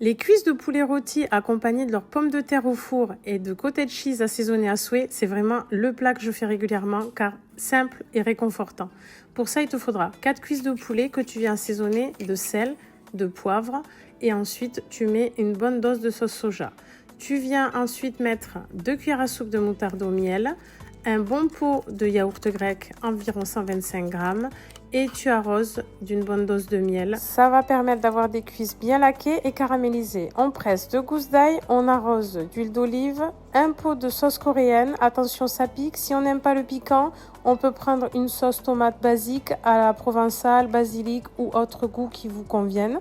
Les cuisses de poulet rôti accompagnées de leurs pommes de terre au four et de cottage cheese assaisonné à souhait, c'est vraiment le plat que je fais régulièrement car simple et réconfortant. Pour ça, il te faudra 4 cuisses de poulet que tu viens assaisonner de sel, de poivre et ensuite tu mets une bonne dose de sauce soja. Tu viens ensuite mettre 2 cuillères à soupe de moutarde au miel, un bon pot de yaourt grec, environ 125 g, et tu arroses d'une bonne dose de miel. Ça va permettre d'avoir des cuisses bien laquées et caramélisées. On presse 2 gousses d'ail, on arrose d'huile d'olive, un pot de sauce coréenne. Attention, ça pique. Si on n'aime pas le piquant, on peut prendre une sauce tomate basique à la provençale, basilic ou autre goût qui vous convienne.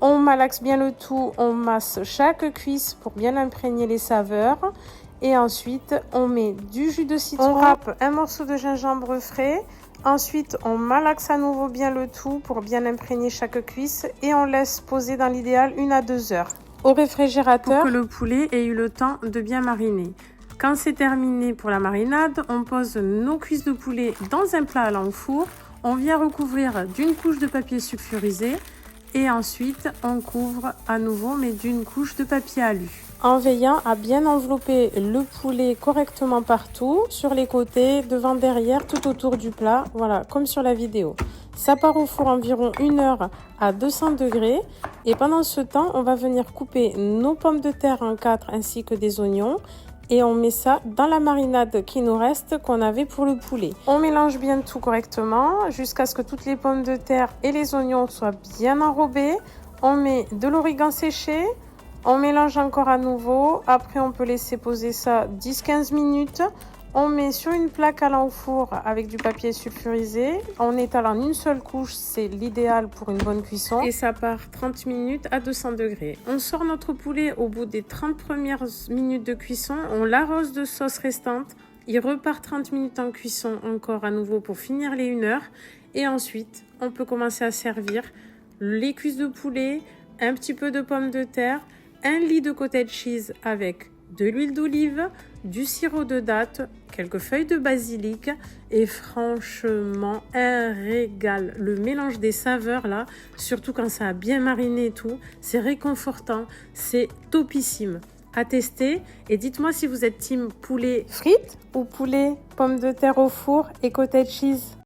On malaxe bien le tout, on masse chaque cuisse pour bien imprégner les saveurs. Et ensuite, on met du jus de citron, on râpe un morceau de gingembre frais. Ensuite, on malaxe à nouveau bien le tout pour bien imprégner chaque cuisse et on laisse poser dans l'idéal 1 à 2 heures au réfrigérateur pour que le poulet ait eu le temps de bien mariner. Quand c'est terminé pour la marinade, on pose nos cuisses de poulet dans un plat allant au four. On vient recouvrir d'une couche de papier sulfurisé et ensuite on couvre à nouveau mais d'une couche de papier alu, en veillant à bien envelopper le poulet correctement partout, sur les côtés, devant, derrière, tout autour du plat, voilà, comme sur la vidéo. Ça part au four environ 1 heure à 200 degrés et pendant ce temps, on va venir couper nos pommes de terre en 4 ainsi que des oignons et on met ça dans la marinade qui nous reste qu'on avait pour le poulet. On mélange bien tout correctement jusqu'à ce que toutes les pommes de terre et les oignons soient bien enrobés. On met de l'origan séché. On mélange encore à nouveau. Après, on peut laisser poser ça 10-15 minutes. On met sur une plaque allant au four avec du papier sulfurisé. On étale en une seule couche, c'est l'idéal pour une bonne cuisson. Et ça part 30 minutes à 200 degrés. On sort notre poulet au bout des 30 premières minutes de cuisson. On l'arrose de sauce restante. Il repart 30 minutes en cuisson encore à nouveau pour finir les 1 heure. Et ensuite, on peut commencer à servir les cuisses de poulet, un petit peu de pommes de terre, un lit de cottage cheese avec de l'huile d'olive, du sirop de date, quelques feuilles de basilic et franchement un régal. Le mélange des saveurs là, surtout quand ça a bien mariné et tout, c'est réconfortant, c'est topissime. À tester et dites-moi si vous êtes team poulet frites ou poulet pommes de terre au four et cottage cheese.